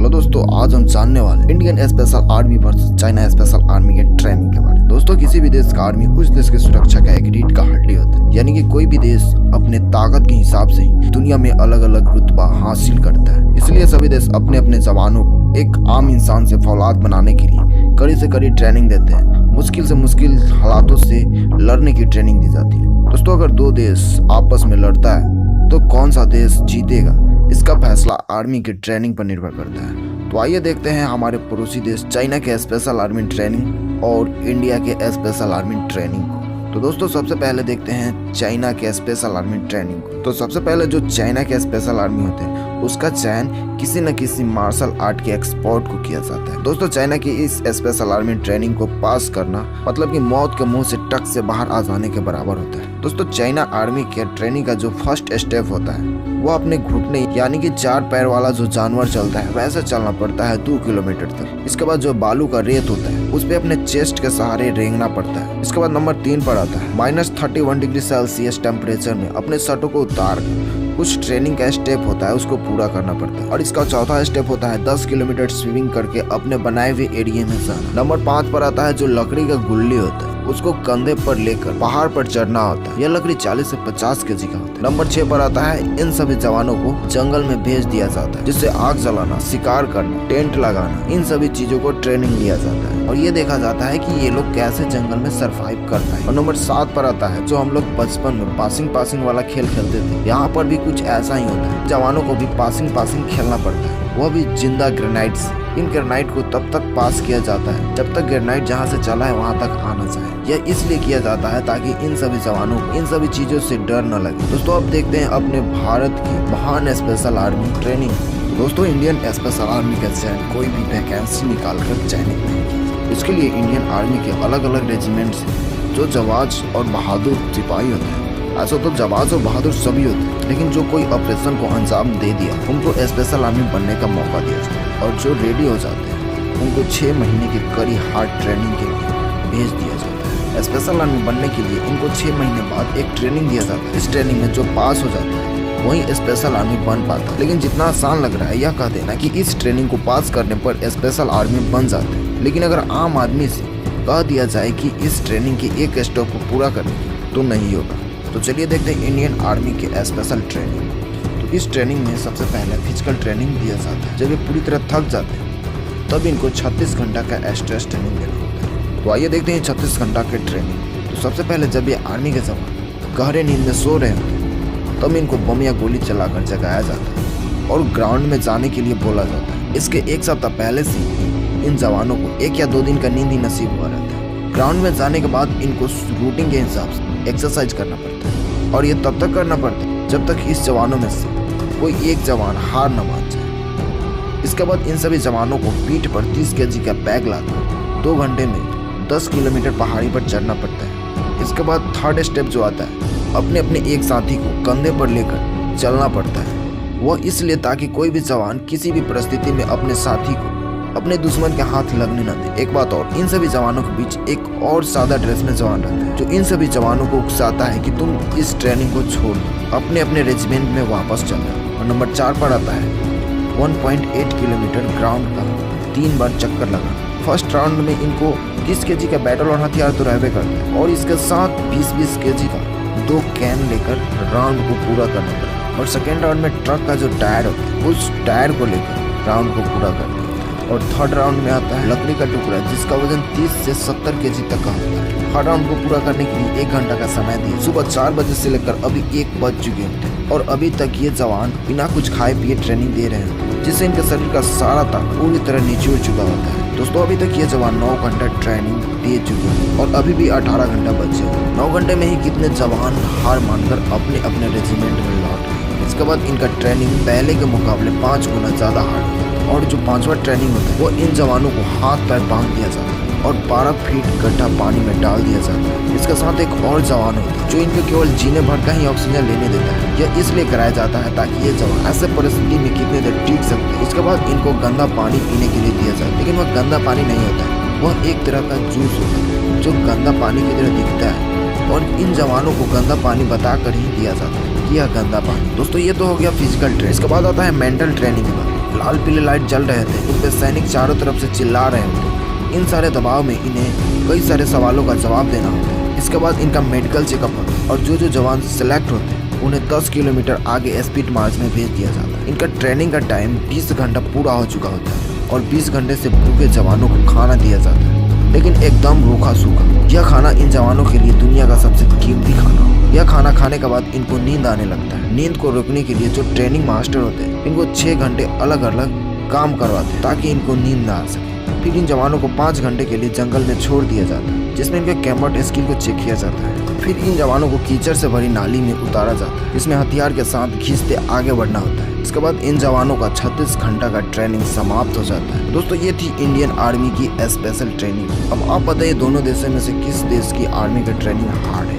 Hello दोस्तों, आज हम जानने वाले Indian special army versus China special army के ट्रेनिंग के बारे में। दोस्तों, किसी भी देश का आर्मी उस देश की सुरक्षा का एक रीढ़ का हड्डी होता है, यानी कि कोई भी देश अपने ताकत के हिसाब से ही दुनिया में अलग अलग रुतबा हासिल करता है। इसलिए सभी देश अपने अपने जवानों को एक आम इंसान से फौलाद बनाने के लिए कड़ी से कड़ी ट्रेनिंग देते हैं। मुश्किल से मुश्किल हालातों से लड़ने की ट्रेनिंग दी जाती है। दोस्तों, अगर दो देश आपस में लड़ता है तो कौन सा देश जीतेगा, इसका फैसला आर्मी की ट्रेनिंग पर निर्भर करता है। तो आइए देखते हैं हमारे पड़ोसी देश चाइना के स्पेशल आर्मी ट्रेनिंग और इंडिया के स्पेशल आर्मी ट्रेनिंग को। तो दोस्तों, सबसे पहले देखते हैं चाइना के स्पेशल आर्मी ट्रेनिंग को। तो सबसे पहले जो चाइना के स्पेशल आर्मी होते हैं उसका चयन किसी न किसी मार्शल आर्ट के एक्सपर्ट को किया जाता है। दोस्तों, चाइना की इस स्पेशल आर्मी ट्रेनिंग को पास करना मतलब कि मौत के मुंह से टक से बाहर आ जाने के बराबर होता है। दोस्तों, चाइना आर्मी के ट्रेनिंग का जो फर्स्ट स्टेप होता है वो अपने घुटने यानी कि 4 पैर वाला जो जानवर चलता है वैसे चलना पड़ता है 2 किलोमीटर तक। इसके बाद जो बालू का रेत होता है उस पे अपने चेस्ट के सहारे रेंगना पड़ता है। इसके बाद नंबर 3 पर आता है -31 डिग्री सेल्सियस टेम्परेचर में अपने शर्टों को उतार कुछ ट्रेनिंग का स्टेप होता है उसको पूरा करना पड़ता है। और इसका चौथा स्टेप होता है 10 किलोमीटर स्विमिंग करके अपने बनाए हुए एरिया में जाना। नंबर 5 पर आता है जो लकड़ी का गुल्ली होता है उसको कंधे पर लेकर पहाड़ पर चढ़ना होता है। यह लकड़ी 40 से 50 केजी का होता है। नंबर 6 पर आता है इन सभी जवानों को जंगल में भेज दिया जाता है, जिससे आग जलाना, शिकार करना, टेंट लगाना, इन सभी चीजों को ट्रेनिंग दिया जाता है और ये देखा जाता है कि ये लोग कैसे जंगल में सरवाइव करता है। और नंबर 7 पर आता है जो हम लोग बचपन में पासिंग वाला खेल खेलते थे, यहाँ पर भी कुछ ऐसा ही होता है। जवानों को भी पासिंग खेलना पड़ता है, वह भी जिंदा ग्रेनाइड से। इन ग्रेनाइड को तब तक पास किया जाता है जब तक ग्रेनाइड जहाँ से चला है वहाँ तक आना चाहिए। यह इसलिए किया जाता है ताकि इन सभी जवानों को इन सभी चीजों से डर न लगे। दोस्तों, अब देखते हैं अपने भारत की महान स्पेशल आर्मी ट्रेनिंग। दोस्तों, इंडियन स्पेशल आर्मी का चयन कोई भी वैकेंसी निकाल कर चयनित नहीं किया। इसके लिए इंडियन आर्मी के अलग अलग रेजिमेंट से जो जवाज और बहादुर सिपाही होते हैं, ऐसा तो जवाज और बहादुर सभी होते हैं, लेकिन जो कोई ऑपरेशन को अंजाम दे दिया उनको स्पेशल आर्मी बनने का मौका दिया जाता है। और जो रेडी हो जाते हैं उनको 6 महीने की कड़ी हार्ड ट्रेनिंग के लिए भेज दिया जाता है। स्पेशल आर्मी बनने के लिए इनको 6 महीने बाद एक ट्रेनिंग दिया जाता है। इस ट्रेनिंग में जो पास हो जाता है वही स्पेशल आर्मी बन पाता है। लेकिन जितना आसान लग रहा है यह कह देना कि इस ट्रेनिंग को पास करने पर स्पेशल आर्मी बन जाते हैं, लेकिन अगर आम आदमी से कह दिया जाए कि इस ट्रेनिंग के एक स्टेप को पूरा करने तो नहीं होगा। तो चलिए देखते हैं इंडियन आर्मी के स्पेशल ट्रेनिंग। तो इस ट्रेनिंग में सबसे पहले फिजिकल ट्रेनिंग दिया जाता है। जब ये पूरी तरह थक जाते हैं तब इनको 36 घंटा का स्ट्रेस ट्रेनिंग देना होता है। तो आइए देखते हैं 36 घंटा के ट्रेनिंग। तो सबसे पहले जब ये आर्मी के जवान गहरे नींद में सो रहे होते हैं तब इनको बम या गोली चलाकर जगाया जाता है और ग्राउंड में जाने के लिए बोला जाता है। इसके 1 सप्ताह पहले से इन जवानों को 1 या 2 दिन का नींद ही नसीब हुआ रहता है। ग्राउंड में जाने के बाद इनको रूटीन के हिसाब से एक्सरसाइज करना पड़ता है और ये तब तक करना पड़ता है जब तक इस जवानों में से कोई एक जवान हार न मान जाए। इसके बाद इन सभी जवानों को पीठ पर 30 केजी का बैग लाकर 2 घंटे में 10 किलोमीटर पहाड़ी पर चढ़ना पड़ता है। इसके बाद थर्ड स्टेप जो आता है अपने अपने एक साथी को कंधे पर लेकर चलना पड़ता है। वह इसलिए ताकि कोई भी जवान किसी भी परिस्थिति में अपने साथी को अपने दुश्मन के हाथ लगने न दे। एक बात और, इन सभी जवानों के बीच एक और सादा ड्रेस में जवान रहता है जो इन सभी जवानों को उकसाता है कि तुम इस ट्रेनिंग को छोड़ दो, अपने अपने रेजिमेंट में वापस चलना। और नंबर 4 पर आता है 1.8 किलोमीटर ग्राउंड का 3 बार चक्कर लगाना। फर्स्ट राउंड में इनको 30 केजी का बैटल और हथियार तो रहबे करता है और इसके साथ 20-20 केजी का 2 कैन लेकर राउंड को पूरा करना पड़ता है। और सेकेंड राउंड में ट्रक का जो टायर होता है उस टायर को लेकर राउंड को पूरा करना है। और थर्ड राउंड में आता है लकड़ी का टुकड़ा जिसका वजन 30 से 70 केजी तक का होता है। हर राउंड को पूरा करने के लिए 1 घंटा का समय दिया। सुबह 4 बजे से लेकर अभी 1 बज चुके हैं और अभी तक ये जवान बिना कुछ खाए पिए ट्रेनिंग दे रहे हैं, जिससे इनके शरीर का सारा ताकत पूरी तरह निचोड़ चुका होता है। दोस्तों, अभी तक ये जवान 9 घंटा ट्रेनिंग दे चुके हैं और अभी भी 18 घंटा बचे हैं। 9 घंटे में ही कितने जवान हार मानकर अपने अपने रेजिमेंट में लौट गए। इसके बाद इनका ट्रेनिंग पहले के मुकाबले 5 गुना ज्यादा हार्ड होता है और जो 5वां ट्रेनिंग होता है वो इन जवानों को हाथ पैर बांध दिया जाता है और 12 फीट गड्ढा पानी में डाल दिया जाता है। इसके साथ एक और जवान होता है जो इनको केवल जीने भर का ही ऑक्सीजन लेने देता है। यह इसलिए कराया जाता है ताकि ये जवान ऐसे परिस्थिति में कितने देर टिक सकते हैं। इसके बाद इनको गंदा पानी पीने के लिए दिया जाता है, लेकिन वह गंदा पानी नहीं होता है, वह एक तरह का जूस होता है जो गंदा पानी की तरह दिखता है और इन जवानों को गंदा पानी बताकर ही दिया जाता है कि यह गंदा पानी। दोस्तों, ये तो हो गया फिजिकल ट्रेनिंग। इसके बाद आता है मेंटल ट्रेनिंग। लाल पीले लाइट जल रहे थे। इन पे सैनिक चारों तरफ से चिल्ला रहे होते। इन सारे दबाव में इन्हें कई सारे सवालों का जवाब देना होता है। इसके बाद इनका मेडिकल चेकअप होता है और जो जवान सिलेक्ट होते हैं उन्हें 10 किलोमीटर आगे स्पीड मार्च में भेज दिया जाता है। इनका ट्रेनिंग का टाइम 20 घंटा पूरा हो चुका होता है और 20 घंटे से भूखे जवानों को खाना दिया जाता है, लेकिन एकदम रूखा सूखा। यह खाना इन जवानों के लिए दुनिया का सबसे कीमती खाना हो। यह खाना खाने के बाद इनको नींद आने लगता है। नींद को रोकने के लिए जो ट्रेनिंग मास्टर होते हैं इनको 6 घंटे अलग अलग काम करवाते हैं ताकि इनको नींद ना आ सके। फिर इन जवानों को 5 घंटे के लिए जंगल में छोड़ दिया जाता है जिसमें इनके कैम्बर्ट स्किल को चेक किया जाता है। फिर इन जवानों को कीचड़ से भरी नाली में उतारा जाता है जिसमें हथियार के साथ घिसते आगे बढ़ना होता है। इसके बाद इन जवानों का 36 घंटा का ट्रेनिंग समाप्त हो जाता है। दोस्तों ये थी इंडियन आर्मी की स्पेशल ट्रेनिंग। अब आप बताइए दोनों देशों में से किस देश की आर्मी का ट्रेनिंग हार्ड है।